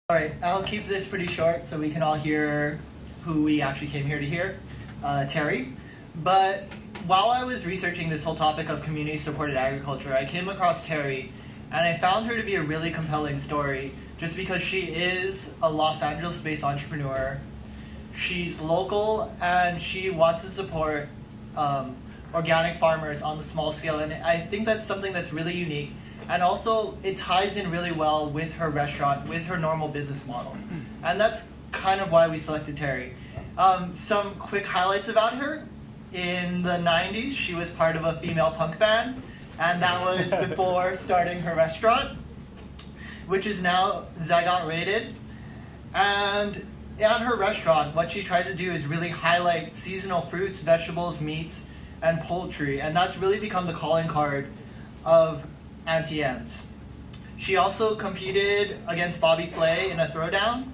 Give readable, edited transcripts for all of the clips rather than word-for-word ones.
Alright, I'll keep this pretty short so we can all hear who we actually came here to hear, Terri. But while I was researching this whole topic of community-supported agriculture, I came across Terri, and I found her to be a really compelling story just because she is a Los Angeles-based entrepreneur. She's local, and she wants to support organic farmers on the small scale, and I think that's something that's really unique. And also, it ties in really well with her restaurant, with her normal business model. And that's kind of why we selected Terri. Some quick highlights about her. In the 90s, she was part of a female punk band, and that was before starting her restaurant, which is now Zygot rated. And at her restaurant, what she tries to do is really highlight seasonal fruits, vegetables, meats, and poultry. And that's really become the calling card of Auntie. She also competed against Bobby Flay in a throwdown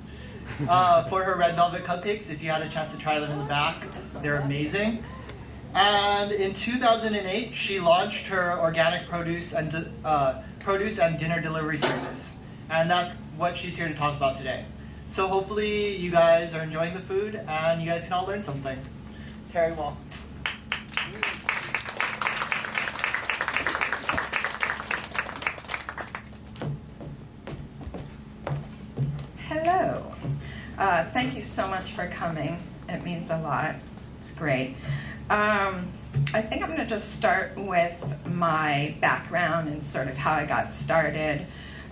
for her red velvet cupcakes. If you had a chance to try them in the back, they're amazing. And in 2008, she launched her organic produce and dinner delivery service. And that's what she's here to talk about today. So hopefully you guys are enjoying the food and you guys can all learn something. Terri, Wahl. Hello. Thank you so much for coming. It means a lot. It's great. I think I'm going to just start with my background and sort of how I got started,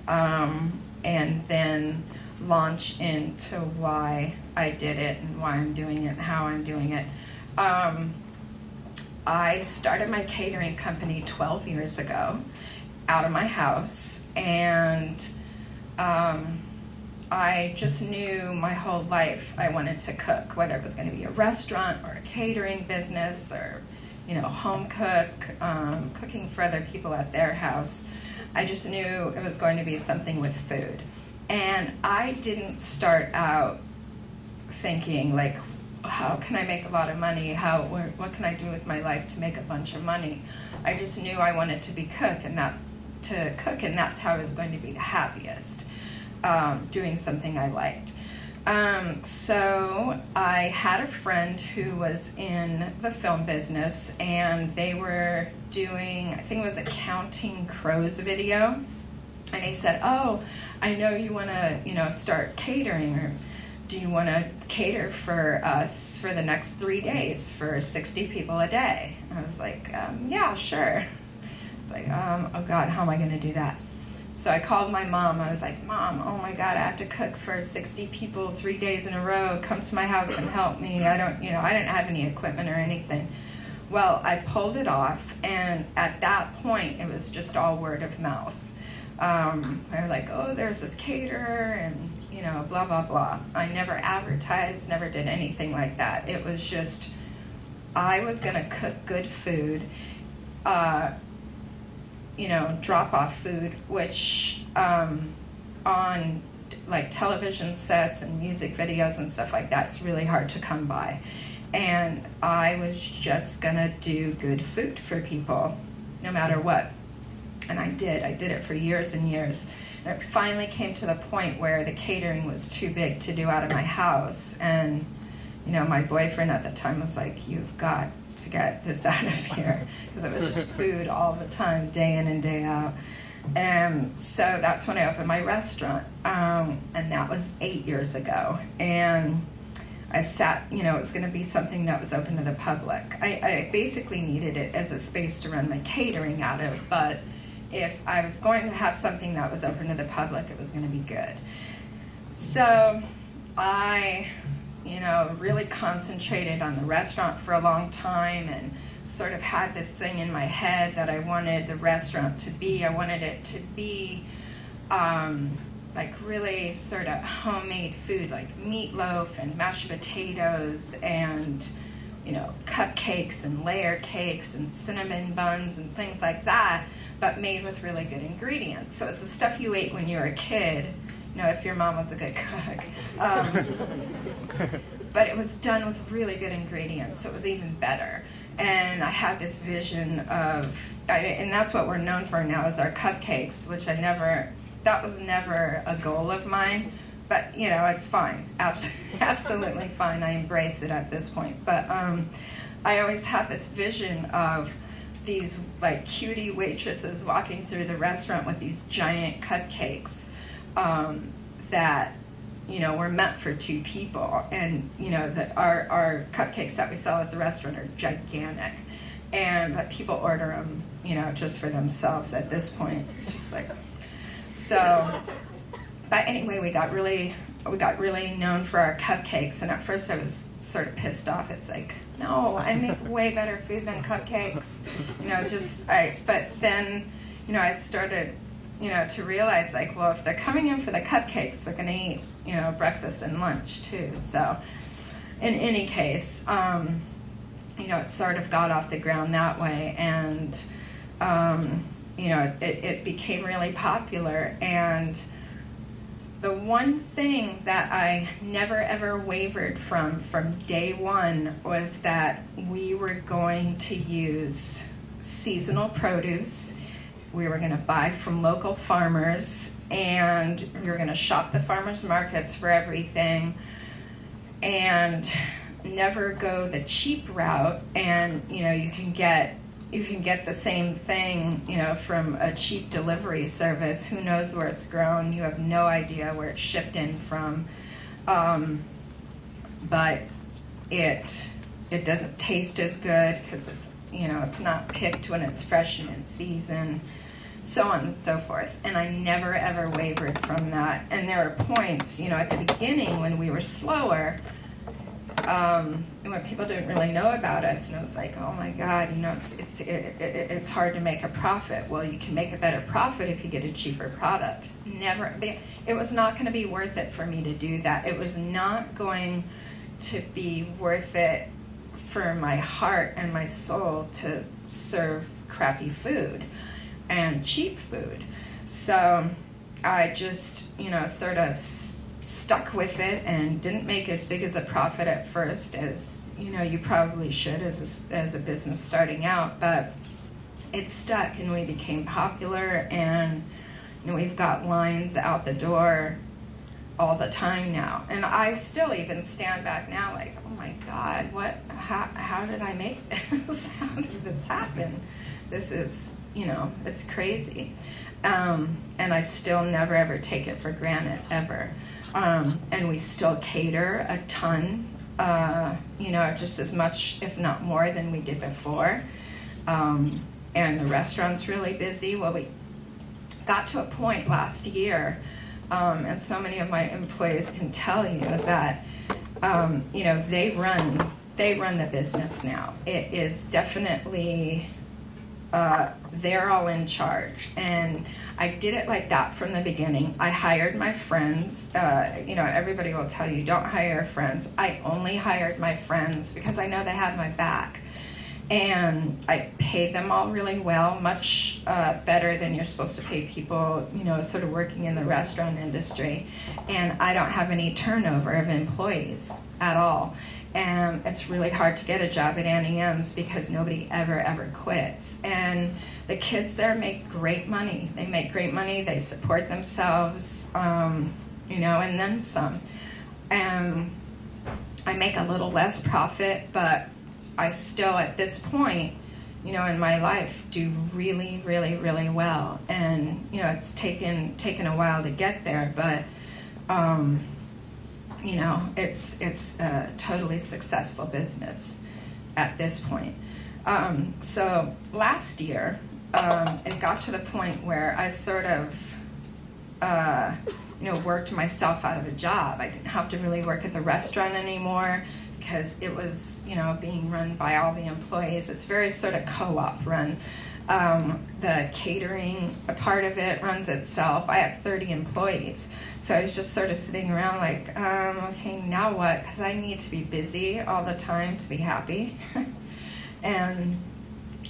and then launch into why I did it and why I'm doing it and how I'm doing it. I started my catering company 12 years ago out of my house, and I just knew my whole life I wanted to cook, whether it was going to be a restaurant or a catering business or, home cook, cooking for other people at their house. I just knew it was going to be something with food. And I didn't start out thinking, like, how can I make a lot of money? What can I do with my life to make a bunch of money? I just knew I wanted to cook, and that's how I was going to be the happiest. Doing something I liked. So I had a friend who was in the film business, and they were doing, I think it was a Counting Crows video, and he said, "Oh, I know you want to, start catering, or do you want to cater for us for the next 3 days for 60 people a day?" I was like, "Yeah, sure." It's like, oh God, how am I going to do that? So I called my mom. I was like, "Mom, oh my God, I have to cook for 60 people 3 days in a row. Come to my house and help me. I didn't have any equipment or anything." Well, I pulled it off, and at that point, it was just all word of mouth. They were like, "Oh, there's this caterer," and, blah, blah, blah. I never advertised, never did anything like that. It was just, I was going to cook good food, drop-off food, which on like television sets and music videos and stuff like that, it's really hard to come by. And I was just gonna do good food for people, no matter what. And I did it for years and years. And it finally came to the point where the catering was too big to do out of my house. And, my boyfriend at the time was like, "You've got to get this out of here," because it was just food all the time, day in and day out. And so that's when I opened my restaurant, and that was 8 years ago. And I sat, it was going to be something that was open to the public. I basically needed it as a space to run my catering out of, but if I was going to have something that was open to the public, it was going to be good. So I really concentrated on the restaurant for a long time, and sort of had this thing in my head that I wanted the restaurant to be. I wanted it to be like really sort of homemade food, like meatloaf and mashed potatoes and, cupcakes and layer cakes and cinnamon buns and things like that, but made with really good ingredients. So it's the stuff you ate when you were a kid, if your mom was a good cook. But it was done with really good ingredients, so it was even better. And I had this vision of, and that's what we're known for now, is our cupcakes, which that was never a goal of mine, but it's fine. Absolutely fine. I embrace it at this point. But I always had this vision of these like cutie waitresses walking through the restaurant with these giant cupcakes that were meant for 2 people, and that our cupcakes that we sell at the restaurant are gigantic, but people order them just for themselves at this point. It's just like so. But anyway, we got really known for our cupcakes, and at first I was sort of pissed off. It's like, no, I make way better food than cupcakes, but then I started to realize, like, well, if they're coming in for the cupcakes, they're going to eat breakfast and lunch too. So in any case, it sort of got off the ground that way, and it became really popular. And the one thing that I never ever wavered from day one was that we were going to use seasonal produce. We were going to buy from local farmers, and we were going to shop the farmers markets for everything, and never go the cheap route. And you can get the same thing from a cheap delivery service. Who knows where it's grown? You have no idea where it's shipped in from, but it doesn't taste as good because it's not picked when it's fresh and in season, so on and so forth. And I never ever wavered from that. And there were points at the beginning when we were slower, and when people didn't really know about us, and it was like, oh my God, it's hard to make a profit. Well, you can make a better profit if you get a cheaper product. It was not going to be worth it for me to do that. It was not going to be worth it for my heart and my soul to serve crappy food and cheap food. So I just, sort of stuck with it and didn't make as big as a profit at first as, you probably should as a business starting out, but it stuck and we became popular, and we've got lines out the door all the time now. And I still even stand back now like, oh my God, how did I make this? How did this happen? This is, it's crazy. And I still never ever take it for granted, ever. And we still cater a ton, just as much, if not more, than we did before. And the restaurant's really busy. Well, we got to a point last year, and so many of my employees can tell you that, they run the business now. It is definitely, they're all in charge. And I did it like that from the beginning. I hired my friends. Everybody will tell you, don't hire friends. I only hired my friends because I know they have my back. And I paid them all really well, much better than you're supposed to pay people, sort of working in the restaurant industry. And I don't have any turnover of employees at all. And it's really hard to get a job at Auntie M's because nobody ever quits. And the kids there make great money. They make great money. They support themselves, and then some. And I make a little less profit, but I still, at this point, in my life, do really, really, really well. And, it's taken a while to get there, but, it's a totally successful business at this point. So last year, it got to the point where I sort of, worked myself out of a job. I didn't have to really work at the restaurant anymore because it was, being run by all the employees. It's very sort of co-op run. The catering part of it runs itself. I have 30 employees. So I was just sort of sitting around like, okay, now what? Because I need to be busy all the time to be happy. And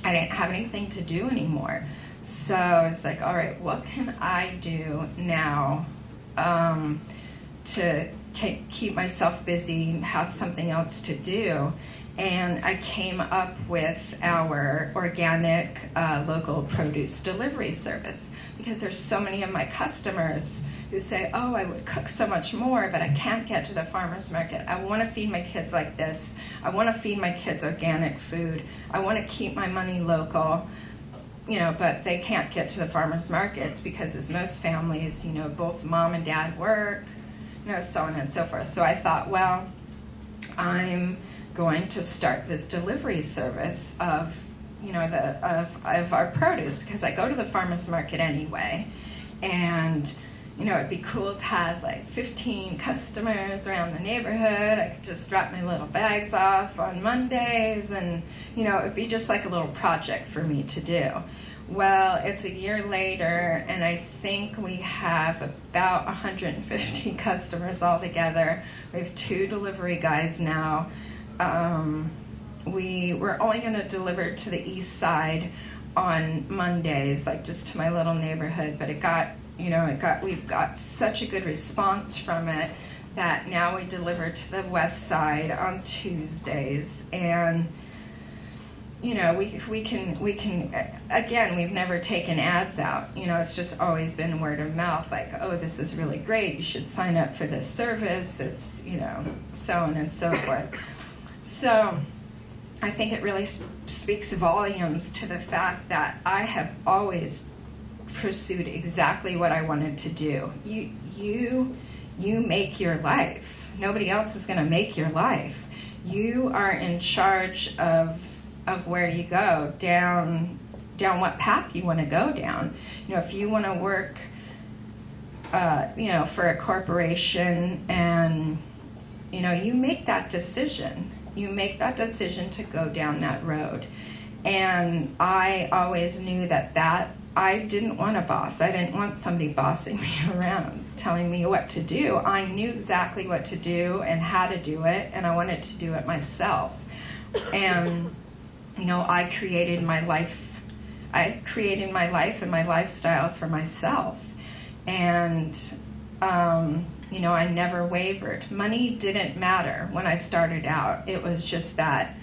I didn't have anything to do anymore. So I was like, all right, what can I do now to keep myself busy, have something else to do? And I came up with our organic local produce delivery service because there's so many of my customers who say, oh, I would cook so much more, but I can't get to the farmer's market. I want to feed my kids like this. I want to feed my kids organic food. I want to keep my money local, but they can't get to the farmer's markets because, as most families, both mom and dad work, so on and so forth. So I thought, well, I'm going to start this delivery service of our produce, because I go to the farmer's market anyway, and it'd be cool to have like 15 customers around the neighborhood. I could just drop my little bags off on Mondays, and it'd be just like a little project for me to do. Well, it's a year later, and I think we have about 150 customers altogether. We have 2 delivery guys now. We're only going to deliver to the east side on Mondays, like just to my little neighborhood, but we've got such a good response from it that now we deliver to the west side on Tuesdays. And we can again, we've never taken ads out. It's just always been word of mouth, like, oh, this is really great, you should sign up for this service. It's so on and so forth. So I think it really speaks volumes to the fact that I have always pursued exactly what I wanted to do. You make your life. Nobody else is going to make your life. You are in charge of where you go, down what path you want to go down. If you want to work for a corporation, and you make that decision. You make that decision to go down that road. And I always knew that I didn't want a boss. I didn't want somebody bossing me around, telling me what to do. I knew exactly what to do and how to do it, and I wanted to do it myself. And I created my life and my lifestyle for myself. And I never wavered. Money didn't matter when I started out. It was just that,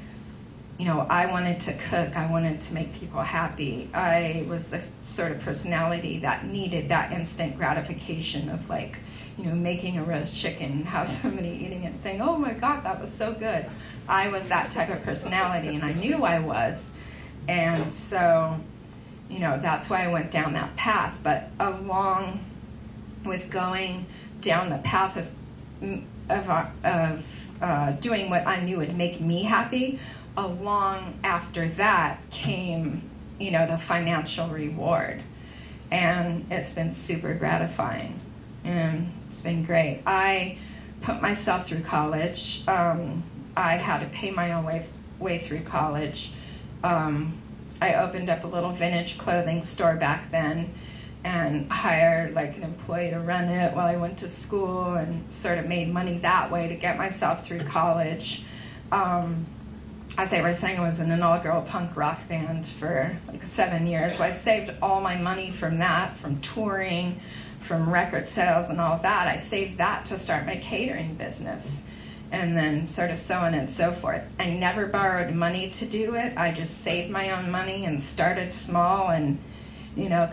I wanted to cook. I wanted to make people happy. I was the sort of personality that needed that instant gratification of, like, making a roast chicken, have somebody eating it saying, oh my God, that was so good. I was that type of personality, and I knew I was. And so, that's why I went down that path. But along with going down the path of doing what I knew would make me happy, along after that came, the financial reward. And it's been super gratifying, and it's been great. I put myself through college. I had to pay my own way through college. I opened up a little vintage clothing store back then, and hired like an employee to run it while I went to school, and sort of made money that way to get myself through college. As I was saying, I was in an all-girl punk rock band for like 7 years. So I saved all my money from that, from touring, from record sales and all that. I saved that to start my catering business, and then sort of so on and so forth. I never borrowed money to do it. I just saved my own money and started small, and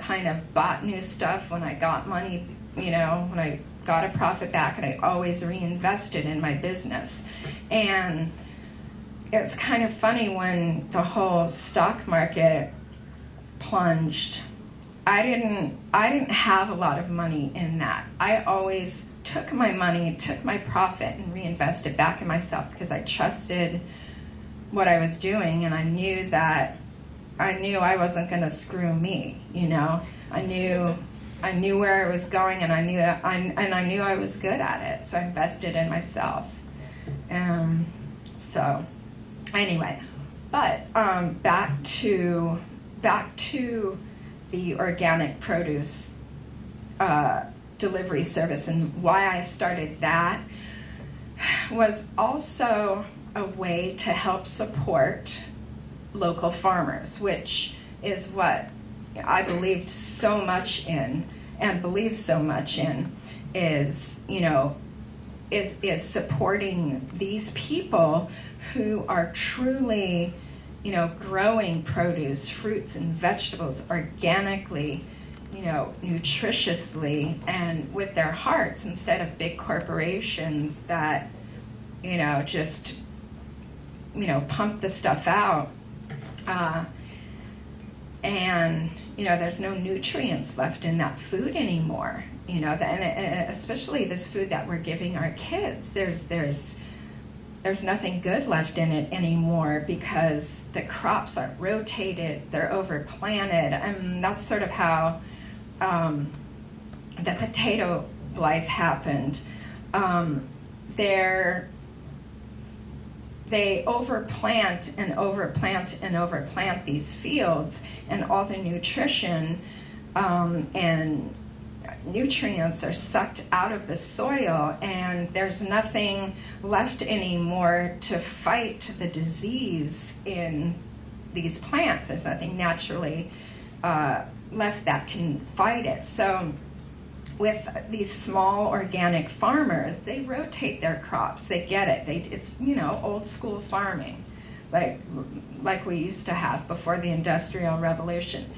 kind of bought new stuff when I got money, when I got a profit back, and I always reinvested in my business. And it's kind of funny, when the whole stock market plunged, I didn't have a lot of money in that. I always took my money, took my profit, and reinvested back in myself, because I trusted what I was doing, and I knew I wasn't going to screw me. I knew where I was going, and I knew I was good at it. So I invested in myself. So anyway, but back to the organic produce delivery service, and why I started that was also a way to help support local farmers, which is what I believed so much in, and believe so much in, is supporting these people who are truly, growing produce, fruits and vegetables organically, nutritiously and with their hearts, instead of big corporations that, just, pump the stuff out. And, there's no nutrients left in that food anymore. And especially this food that we're giving our kids, there's nothing good left in it anymore because the crops aren't rotated, they're overplanted. And that's sort of how the potato blight happened. They overplant and overplant and overplant these fields, and all the nutrition and nutrients are sucked out of the soil, and there's nothing left anymore to fight the disease in these plants. There's nothing naturally left that can fight it. So with these small organic farmers, they rotate their crops. They get it. It's old school farming, like we used to have before the Industrial Revolution.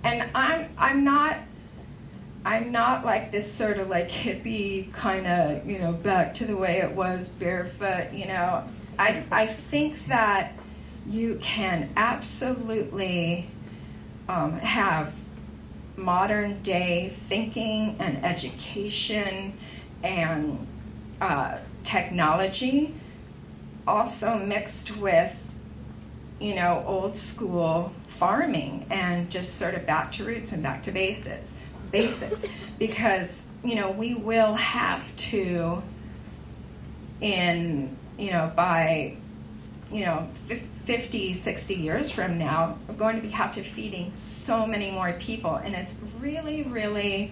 And I'm not like this sort of like hippie kind of back to the way it was, barefoot. I think that you can absolutely have modern day thinking and education and technology also mixed with old school farming, and just sort of back to roots and back to basics because we will have to by 50, 60 years from now, we're going to have to feeding so many more people, and it's really, really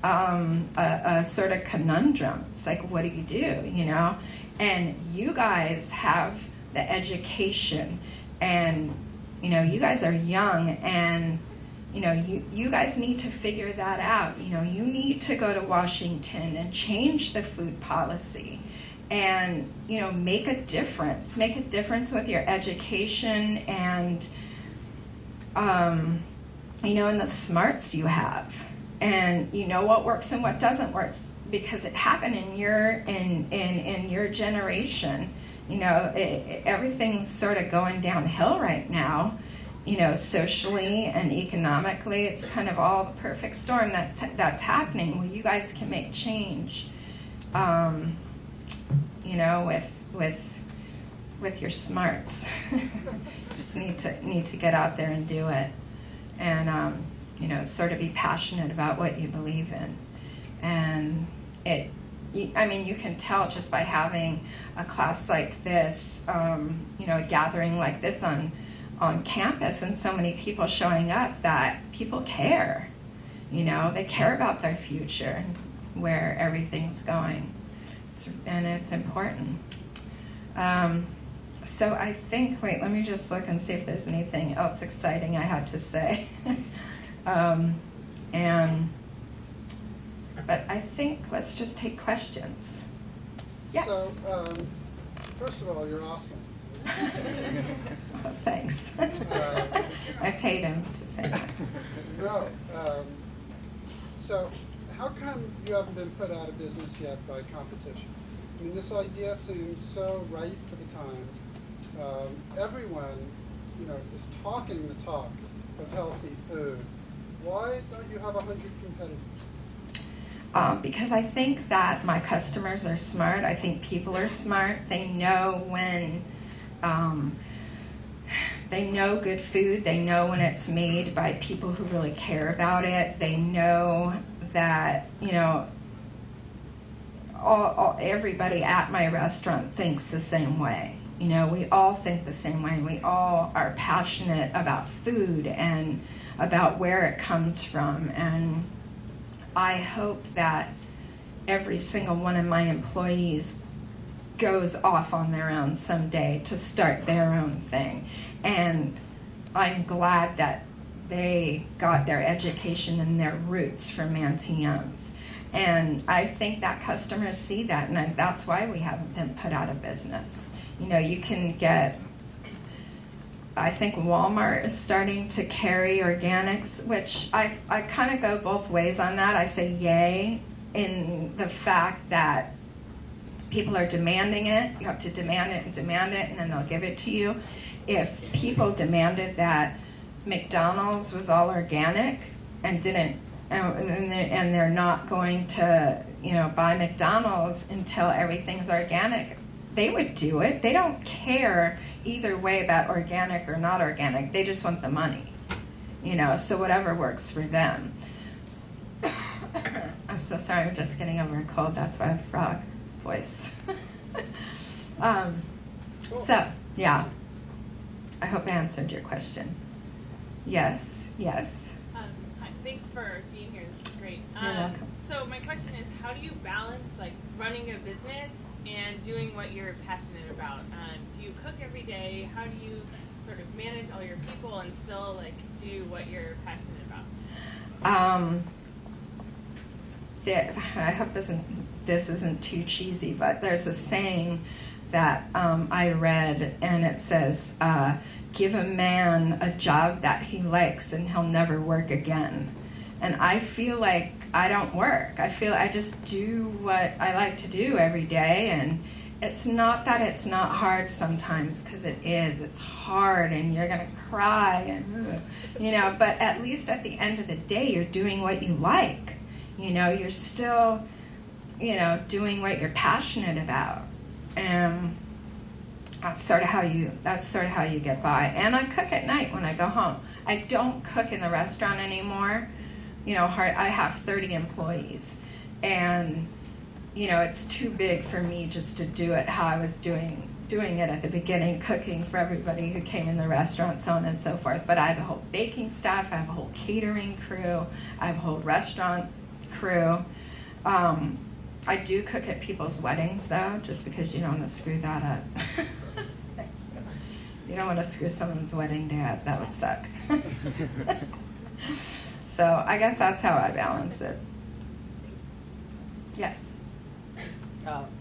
a sort of conundrum. It's like, what do you do, And you guys have the education, and you guys are young, and you guys need to figure that out. You need to go to Washington and change the food policy. And make a difference with your education and and the smarts you have, and what works and what doesn't work, because it happened in your generation. Everything's sort of going downhill right now, socially and economically. It's kind of all the perfect storm that's happening. Well, you guys can make change. With your smarts. Just need to get out there and do it, and sort of be passionate about what you believe in. And you can tell just by having a class like this, a gathering like this on campus, and so many people showing up, that people care. They care about their future and where everything's going. And it's important. So I think, wait, let me just look and see if there's anything else exciting I had to say. But I think let's just take questions. Yes? So, first of all, you're awesome. Oh, thanks. I paid him to say that. No. So, how come you haven't been put out of business yet by competition? I mean, this idea seems so right for the time. Everyone, is talking the talk of healthy food. Why don't you have 100 competitors? Because I think that my customers are smart. I think people are smart. They know when, they know good food. They know when it's made by people who really care about it. They know that, everybody at my restaurant thinks the same way. We all think the same way. We all are passionate about food and about where it comes from. And I hope that every single one of my employees goes off on their own someday to start their own thing. And I'm glad that they got their education and their roots from Auntie. And I think that customers see that, and that's why we haven't been put out of business. You can get I think Walmart is starting to carry organics, which I kind of go both ways on that. I say yay in the fact that people are demanding it. You have to demand it, and then they'll give it to you. If people demanded that McDonald's was all organic and didn't, and they're not going to, buy McDonald's until everything's organic, they would do it. They don't care either way about organic or not organic. They just want the money, so whatever works for them. I'm so sorry, I'm just getting over a cold. That's why I have a frog voice. So, yeah. I hope I answered your question. Yes. Hi, thanks for being here. This is great. You're welcome. So my question is, how do you balance running a business and doing what you're passionate about? Do you cook every day? How do you sort of manage all your people and still do what you're passionate about? I hope this isn't too cheesy, but there's a saying that I read, and it says, give a man a job that he likes and he'll never work again. And I feel like I don't work. I just do what I like to do every day, and it's not that it's not hard sometimes, because it is. It's hard, and you're going to cry, and but at least at the end of the day, you're doing what you like. You're still, doing what you're passionate about. And that's sort of how you get by. And I cook at night when I go home. I don't cook in the restaurant anymore. I have 30 employees, and it's too big for me just to do it how I was doing it at the beginning, cooking for everybody who came in the restaurant, so on and so forth. But I have a whole baking staff, I have a whole catering crew, I have a whole restaurant crew. I do cook at people's weddings, though, just because you don't want to screw that up. You don't want to screw someone's wedding day up. That would suck. So I guess that's how I balance it. Yes?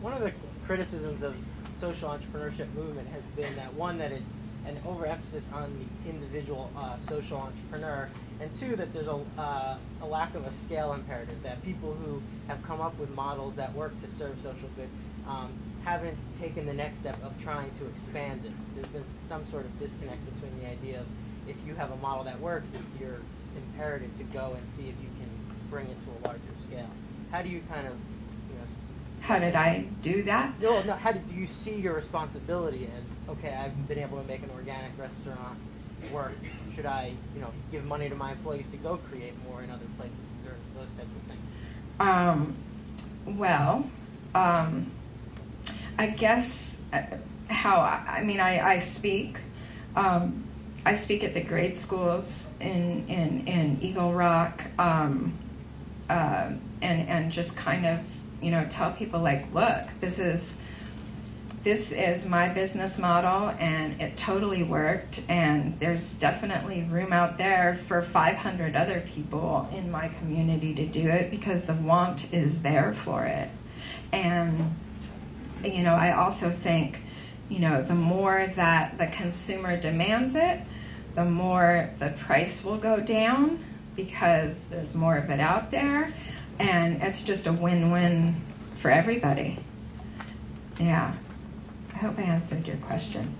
One of the criticisms of social entrepreneurship movement has been that it's an overemphasis on the individual social entrepreneur, and two, that there's a lack of a scale imperative, that people who have come up with models that work to serve social good haven't taken the next step of trying to expand it. There's been some sort of disconnect between the idea of, if you have a model that works, it's your imperative to go and see if you can bring it to a larger scale. How do you kind of, How did I do that? No, how do you see your responsibility as, okay, I've been able to make an organic restaurant work. Should I, give money to my employees to go create more in other places, or those types of things? I guess I speak. I speak at the grade schools in Eagle Rock, and just kind of, tell people look, this is my business model, and it totally worked, and there's definitely room out there for 500 other people in my community to do it, because the want is there for it. And I also think, the more that the consumer demands it, the more the price will go down, because there's more of it out there, and it's just a win-win for everybody. Yeah. I hope I answered your question.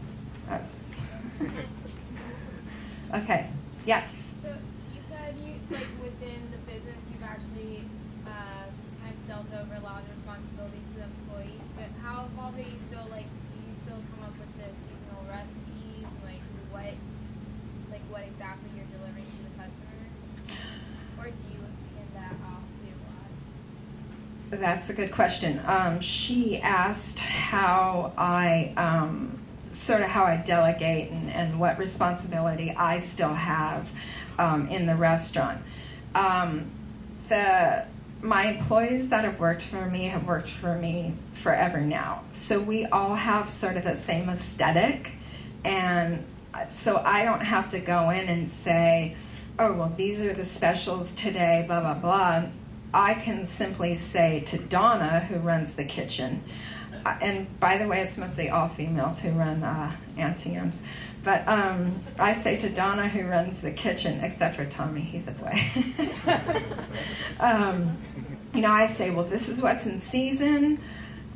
Okay. Yes? So you said within the business you've actually kind of dealt over a lot of responsibility to the employees, but how involved are you still, do you still come up with the seasonal recipes, and what exactly you're delivering to the customers? Or do you hand that off to That's a good question. She asked how I how I delegate and what responsibility I still have in the restaurant. My employees that have worked for me forever now. So we all have sort of the same aesthetic, and so I don't have to go in and say, oh, well, these are the specials today, blah, blah, blah. I can simply say to Donna, who runs the kitchen, and by the way, it's mostly all females who run Auntie-ums. But I say to Donna, who runs the kitchen, except for Tommy, he's a boy. I say, well, this is what's in season.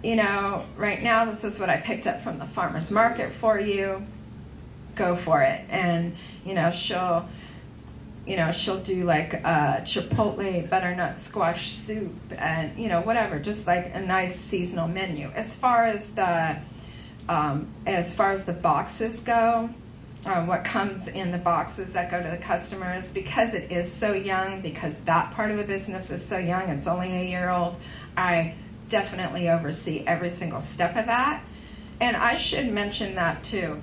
Right now, this is what I picked up from the farmer's market for you. Go for it. And, she'll do like a chipotle butternut squash soup and, whatever, just like a nice seasonal menu. As far as the boxes go, what comes in the boxes that go to the customers, because it is so young, because that part of the business is so young, it's only a year old, I definitely oversee every single step of that. And I should mention that too.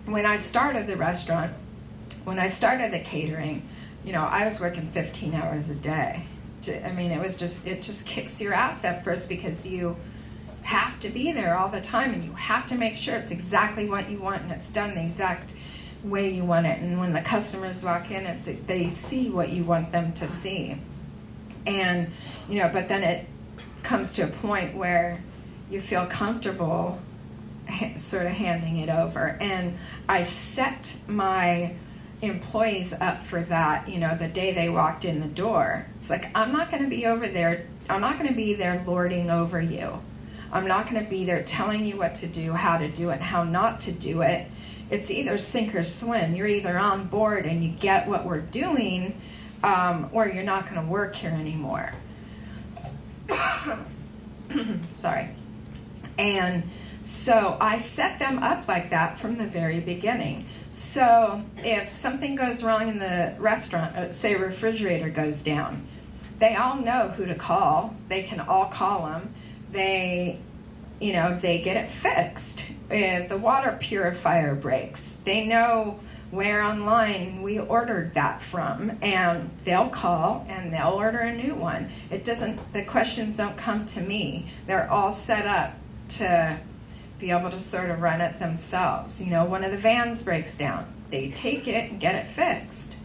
When I started the restaurant, when I started the catering, I was working 15 hours a day. It just kicks your ass at first, because you have to be there all the time, and you have to make sure it's exactly what you want and it's done the exact way you want it. And when the customers walk in, they see what you want them to see. And, but then it comes to a point where you feel comfortable sort of handing it over. And I set my employees up for that, the day they walked in the door. It's like, I'm not going to be over there. I'm not going to be there lording over you. I'm not going to be there telling you what to do, how to do it, how not to do it. It's either sink or swim. You're either on board and you get what we're doing, or you're not going to work here anymore. Sorry. And so I set them up like that from the very beginning. So if something goes wrong in the restaurant, say a refrigerator goes down, they all know who to call. They can all call them. They get it fixed. If the water purifier breaks, they know where online we ordered that from, and they'll call and they'll order a new one. The questions don't come to me. They're all set up to be able to sort of run it themselves. One of the vans breaks down, they take it and get it fixed.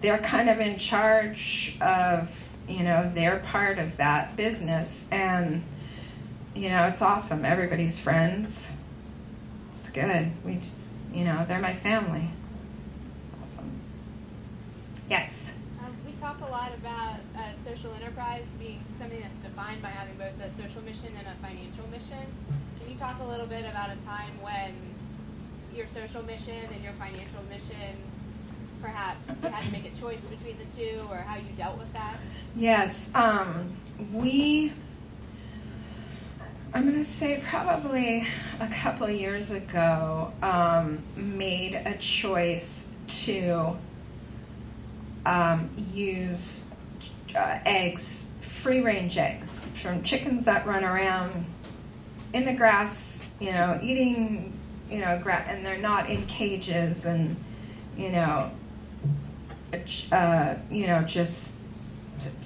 They're kind of in charge of, they're part of that business, and, it's awesome. Everybody's friends. It's good. They're my family. It's awesome. Yes? We talk a lot about social enterprise being something that's defined by having both a social mission and a financial mission. Can you talk a little bit about a time when your social mission and your financial mission, perhaps you had to make a choice between the two, or how you dealt with that? Yes. I'm going to say probably a couple years ago, made a choice to use eggs, free-range eggs, from chickens that run around in the grass, eating, and they're not in cages, and,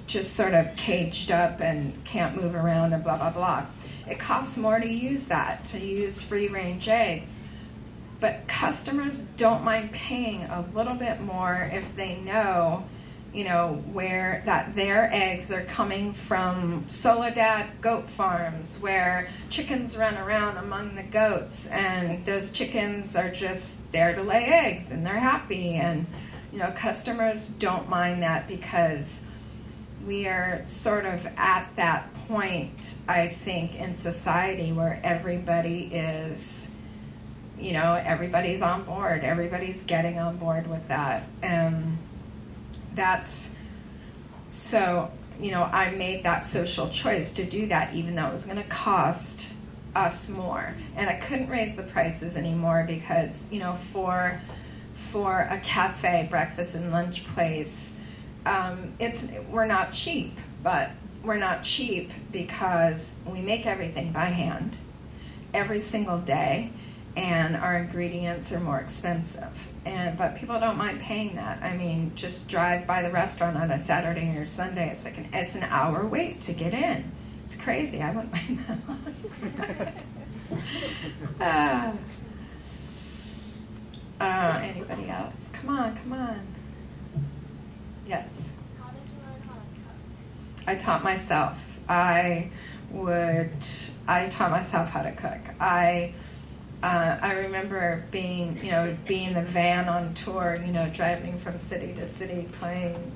just sort of caged up and can't move around and blah, blah, blah. It costs more to use free-range eggs. But customers don't mind paying a little bit more if they know, where that their eggs are coming from Soledad goat farms, where chickens run around among the goats, and those chickens are just there to lay eggs, and they're happy. And, customers don't mind that, because we are sort of at that point, I think, in society where everybody is, everybody's on board. Everybody's getting on board with that. And that's, so, I made that social choice to do that, even though it was going to cost us more. And I couldn't raise the prices anymore, because, for a cafe, breakfast and lunch place, we're not cheap, but we're not cheap because we make everything by hand every single day, and our ingredients are more expensive. But people don't mind paying that. Just drive by the restaurant on a Saturday or Sunday. It's an hour wait to get in. It's crazy. I wouldn't mind that long. Anybody else? Come on. Yes. How did you learn how to cook? I taught myself. I taught myself how to cook. I remember being in the van on tour, driving from city to city, playing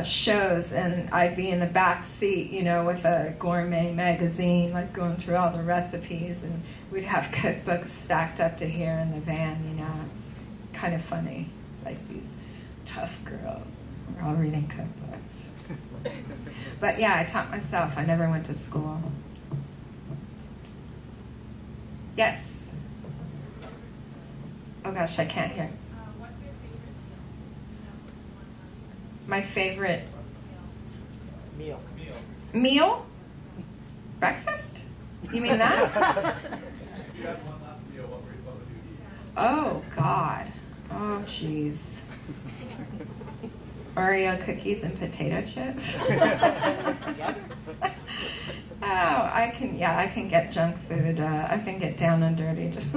shows, and I'd be in the back seat, with a gourmet magazine, like going through all the recipes, and we'd have cookbooks stacked up to here in the van. It's kind of funny, like these tough girls. We're all reading cookbooks. But yeah, I taught myself. I never went to school. Yes. Oh gosh, I can't hear. What's your favorite meal? My favorite Meal. meal? Breakfast? You mean that? If you had one last meal, what would you eat? Oh God. Oh jeez. Oreo cookies and potato chips. Oh, I can get junk food. I can get down and dirty. Just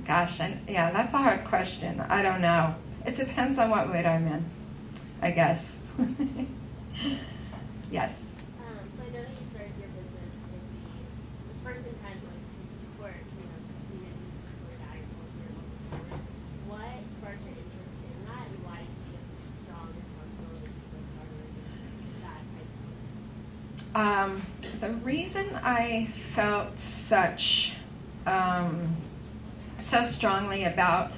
gosh, that's a hard question. I don't know. It depends on what mood I'm in, I guess. Yes. So I know that you started your business with the first intent was to support, communities, support agriculture, local farmers. What sparked your interest in that, and why did you feel such a strong responsibility to those farmers and that type of thing? The reason I felt so strongly about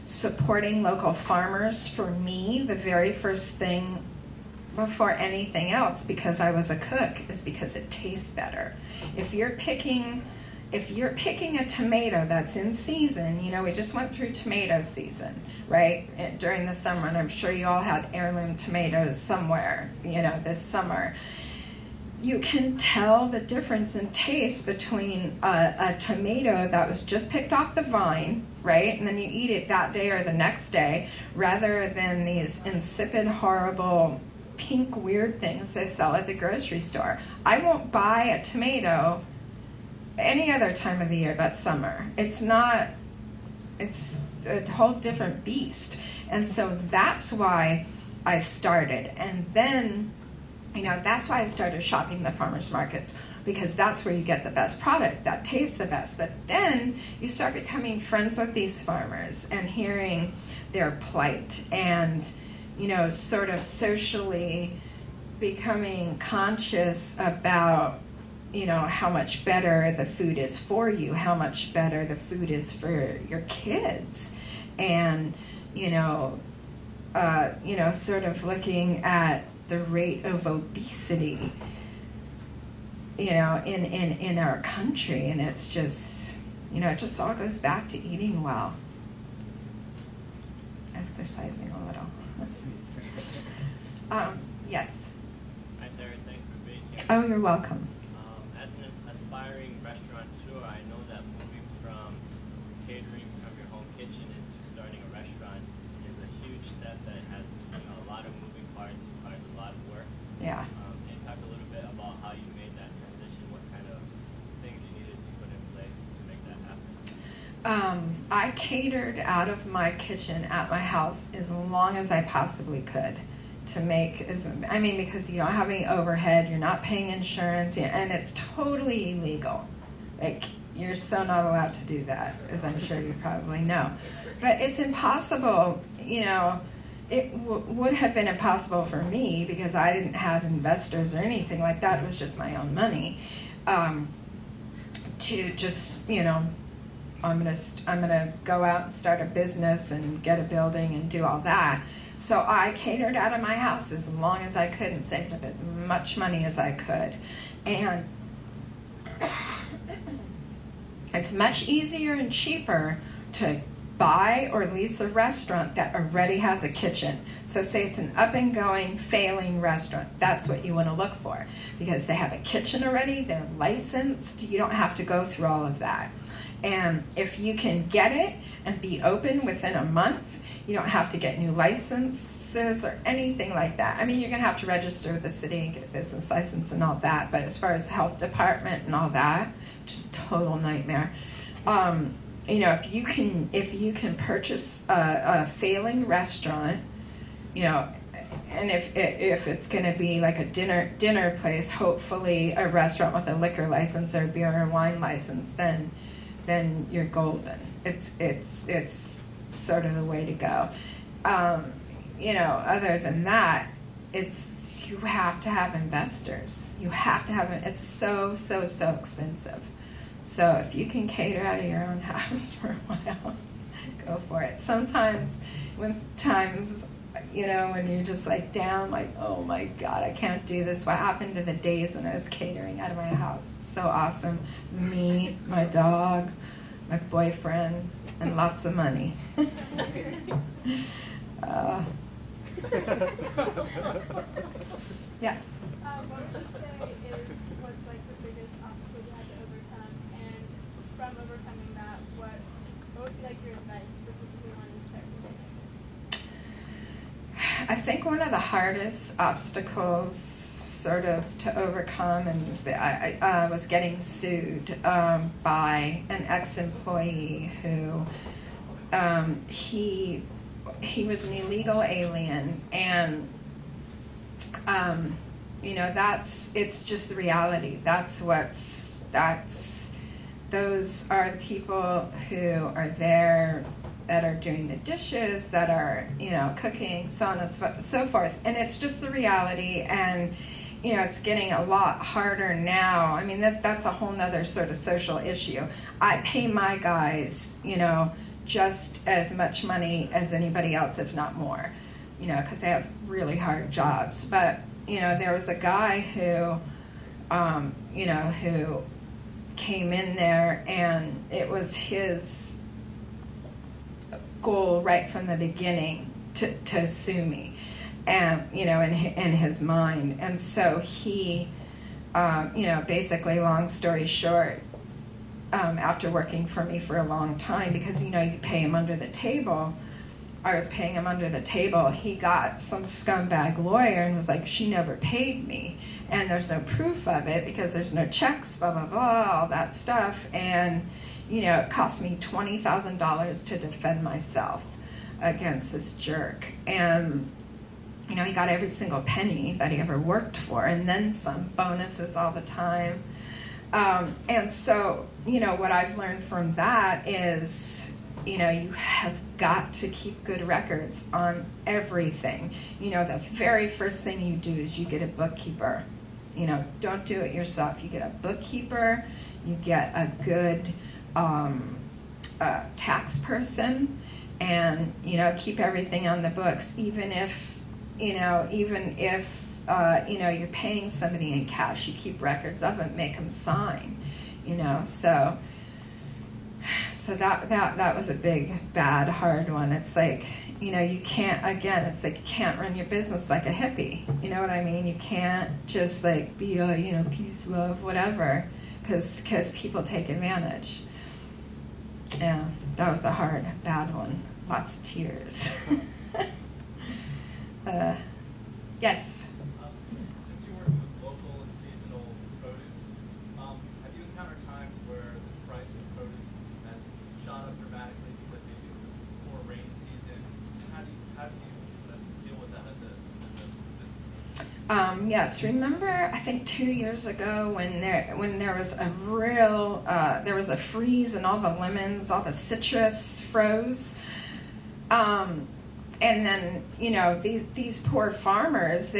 supporting local farmers, for me, the very first thing before anything else, because I was a cook, is because it tastes better. If you're picking a tomato that's in season, we just went through tomato season, right, during the summer, and I'm sure you all had heirloom tomatoes somewhere, this summer. You can tell the difference in taste between a tomato that was just picked off the vine, right, and then you eat it that day or the next day, rather than these insipid, horrible, pink, weird things they sell at the grocery store. I won't buy a tomato any other time of the year but summer. It's a whole different beast. And so that's why I started. And then, that's why I started shopping the farmers markets, because that's where you get the best product that tastes the best. But then you start becoming friends with these farmers and hearing their plight, and sort of socially becoming conscious about how much better the food is for you, how much better the food is for your kids, and sort of looking at the rate of obesity in our country, and it's just it just all goes back to eating well, exercising a little. Yes. Hi, Terri. Thanks for being here. Oh, you're welcome. As an aspiring restaurateur, I know that moving from catering from your home kitchen into starting a restaurant is a huge step that has a lot of moving parts, requires a lot of work. Yeah. Can you talk a little bit about how you made that transition? What kind of things you needed to put in place to make that happen? I catered out of my kitchen at my house as long as I possibly could, because you don't have any overhead, you're not paying insurance, and it's totally illegal. Like, you're so not allowed to do that, as I'm sure you probably know. But it's impossible, it would have been impossible for me, because I didn't have investors or anything like that. It was just my own money, to just, I'm gonna go out and start a business and get a building and do all that. So I catered out of my house as long as I could and saved up as much money as I could. And it's much easier and cheaper to buy or lease a restaurant that already has a kitchen. So say it's an up-and-going, failing restaurant. That's what you want to look for, because they have a kitchen already, they're licensed, you don't have to go through all of that. And if you can get it and be open within a month, you don't have to get new licenses or anything like that. I mean, you're going to have to register with the city and get a business license and all that, but as far as health department and all that, just total nightmare. If you can purchase a failing restaurant, and if it's going to be like a dinner place, hopefully a restaurant with a liquor license or beer and wine license, then you're golden. It's sort of the way to go. Other than that, you have to have investors. You have to have it. It's so expensive. So if you can cater out of your own house for a while, go for it. Sometimes when you're just like down, like, oh my God, I can't do this. What happened to the days when I was catering out of my house? So awesome. It was me, my dog, my boyfriend, and lots of money. Yes. What would you say was like the biggest obstacle you had to overcome, and from overcoming that, what would be like your advice for people who want to start doing this? I think one of the hardest obstacles sort of to overcome, and I was getting sued by an ex-employee who he was an illegal alien, and it's just the reality. Those are the people who are there, that are doing the dishes, that are cooking, so on and so forth, and it's just the reality. And it's getting a lot harder now. I mean, that's a whole nother sort of social issue. I pay my guys just as much money as anybody else, if not more, because they have really hard jobs. But there was a guy who who came in there, and it was his goal right from the beginning to sue me, and in his mind. And so he basically, long story short, after working for me for a long time, because you pay him under the table, I was paying him under the table. He got some scumbag lawyer and was like, she never paid me, and there's no proof of it because there's no checks, blah blah blah, all that stuff. And it cost me $20,000 to defend myself against this jerk. And he got every single penny that he ever worked for, and then some, bonuses all the time. And so what I've learned from that is you have got to keep good records on everything. The very first thing you do is you get a bookkeeper. Don't do it yourself. You get a bookkeeper, you get a good tax person, and keep everything on the books, even if you're paying somebody in cash. You keep records of it, make them sign. So that was a big, bad, hard one. It's like, you can't, again, it's like you can't run your business like a hippie. You know what I mean? You can't just like be peace, love, whatever, because people take advantage. Yeah, that was a hard, bad one. Lots of tears. Yes? Since you're working with local and seasonal produce, have you encountered times where the price of produce has shot up dramatically because maybe it was a poor rain season? How do you deal with that as a business? Yes, remember, I think 2 years ago when there was a real there was a freeze and all the lemons, all the citrus froze. And then, these poor farmers,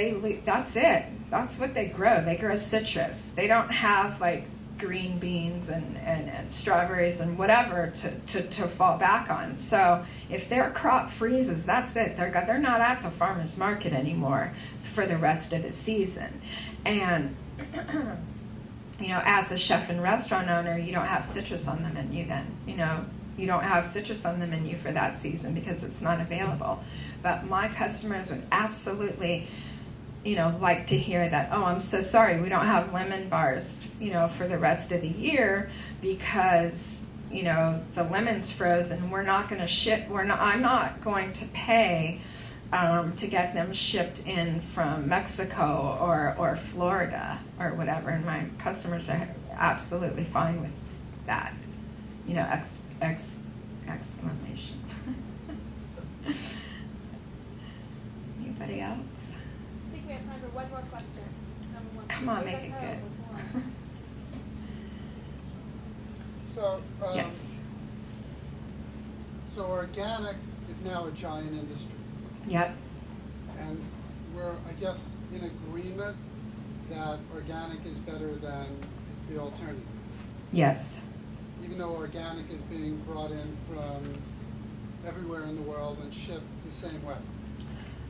that's it. That's what they grow. They grow citrus. They don't have like green beans and strawberries and whatever to fall back on. So if their crop freezes, that's it. They're not at the farmer's market anymore for the rest of the season. And, as a chef and restaurant owner, you don't have citrus on the menu then, You don't have citrus on the menu for that season because it's not available. But my customers would absolutely, like to hear that, oh, I'm so sorry, we don't have lemon bars, for the rest of the year because, the lemon's frozen. We're not going to ship, I'm not going to pay to get them shipped in from Mexico or Florida or whatever. And my customers are absolutely fine with that, exclamation. You Anybody else? I think we have time for one more question. Come on, make it good. So, Yes. so organic is now a giant industry. Yep. And we're, I guess, in agreement that organic is better than the alternative. Yes. Even though organic is being brought in from everywhere in the world and shipped the same way.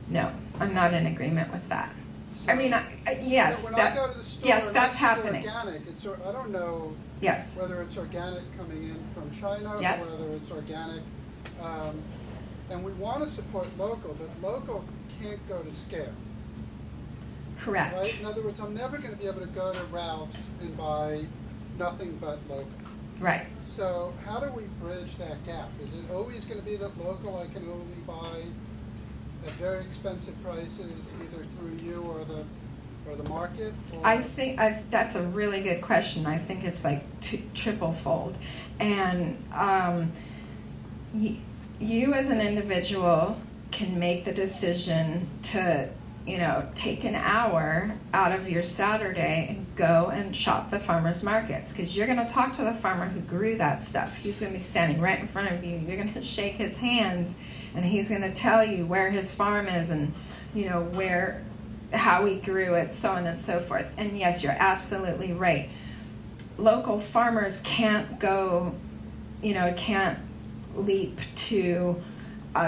No, I'm not in agreement with that. So, I mean, yes, when that, I go to the store yes, and that's I see happening. organic, I don't know Yes. whether it's organic coming in from China Yep. or whether it's organic. And we want to support local, but local can't go to scale. Correct. Right? In other words, I'm never going to be able to go to Ralph's and buy nothing but local. Right. So how do we bridge that gap? Is it always going to be that local I can only buy at very expensive prices, either through you or the market? Or? I think that's a really good question. I think it's like triple fold. And you as an individual can make the decision to, take an hour out of your Saturday and go and shop the farmers markets, because you're going to talk to the farmer who grew that stuff. He's going to be standing right in front of you. You're going to shake his hand, and he's going to tell you where his farm is and, how he grew it, so on and so forth. And yes, you're absolutely right. Local farmers can't go, can't leap to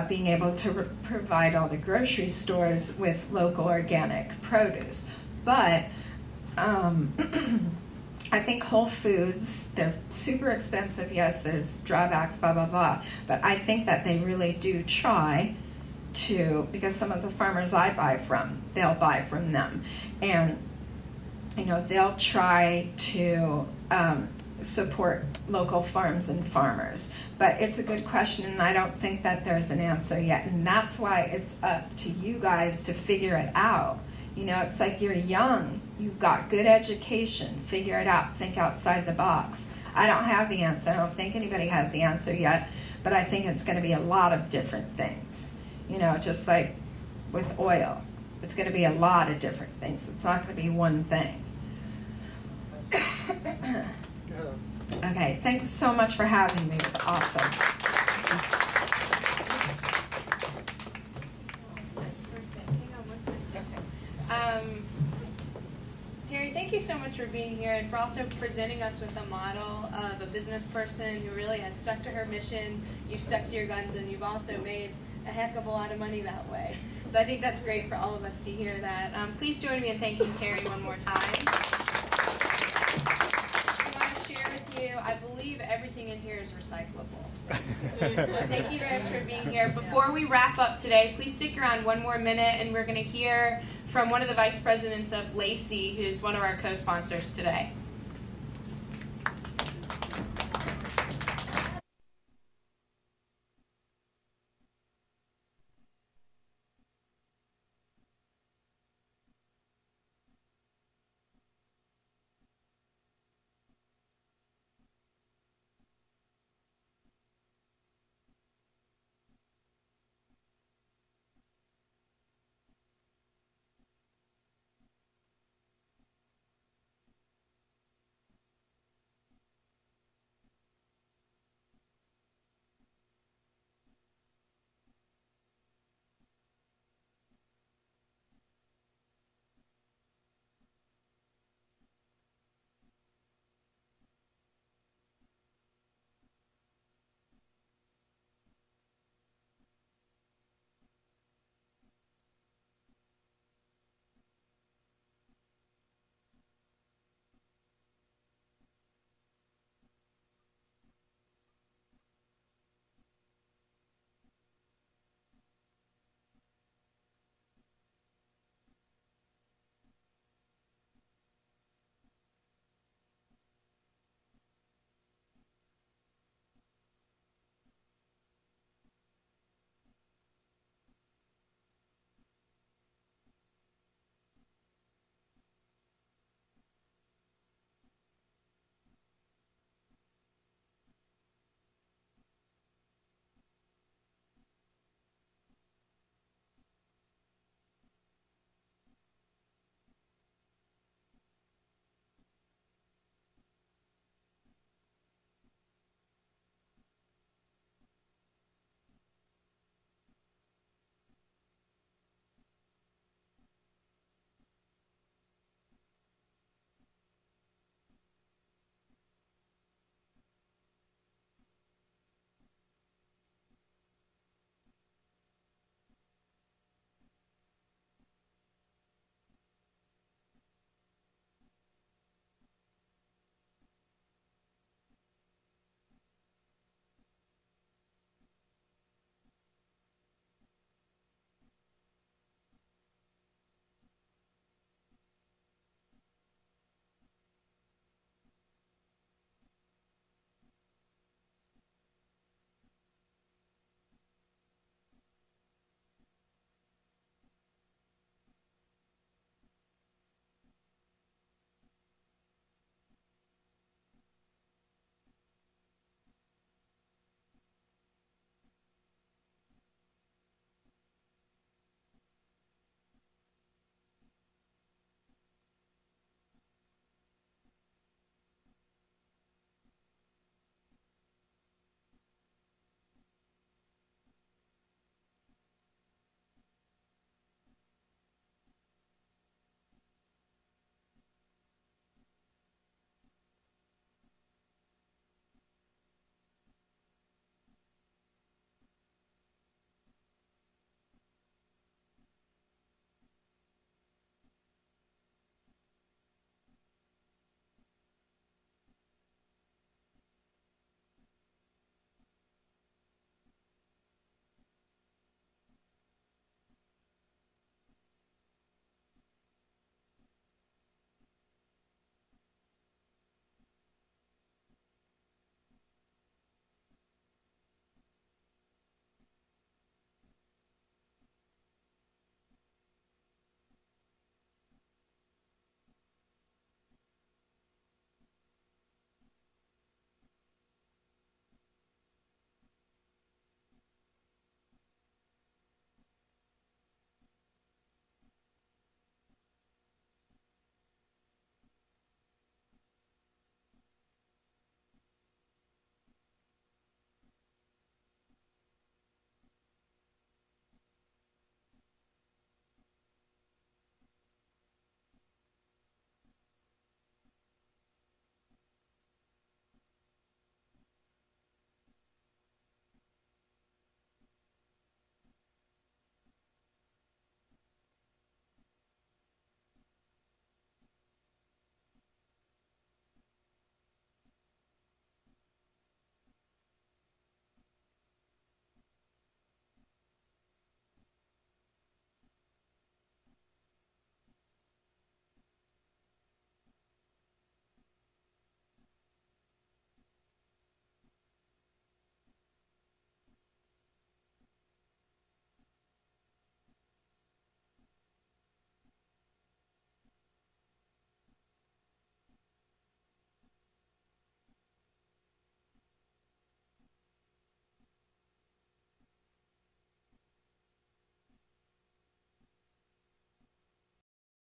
being able to provide all the grocery stores with local organic produce. But I think Whole Foods, they're super expensive. Yes, there's drawbacks, blah, blah, blah. But I think that they really do try to, because some of the farmers I buy from, they'll buy from them. And, they'll try to support local farms and farmers. But it's a good question, and I don't think that there's an answer yet. And that's why it's up to you guys to figure it out. It's like you're young. You've got good education. Figure it out. Think outside the box. I don't have the answer. I don't think anybody has the answer yet. But I think it's going to be a lot of different things. Just like with oil. It's going to be a lot of different things. It's not going to be one thing. Okay, thanks so much for having me. It was awesome. Terri, thank you so much for being here and for also presenting us with a model of a business person who really has stuck to her mission. You've stuck to your guns, and you've also made a heck of a lot of money that way. So I think that's great for all of us to hear that. Please join me in thanking Terri one more time. I believe everything in here is recyclable. So thank you guys for being here. Before we wrap up today, please stick around one more minute, and we're going to hear from one of the vice presidents of Lacey, who's one of our co-sponsors today.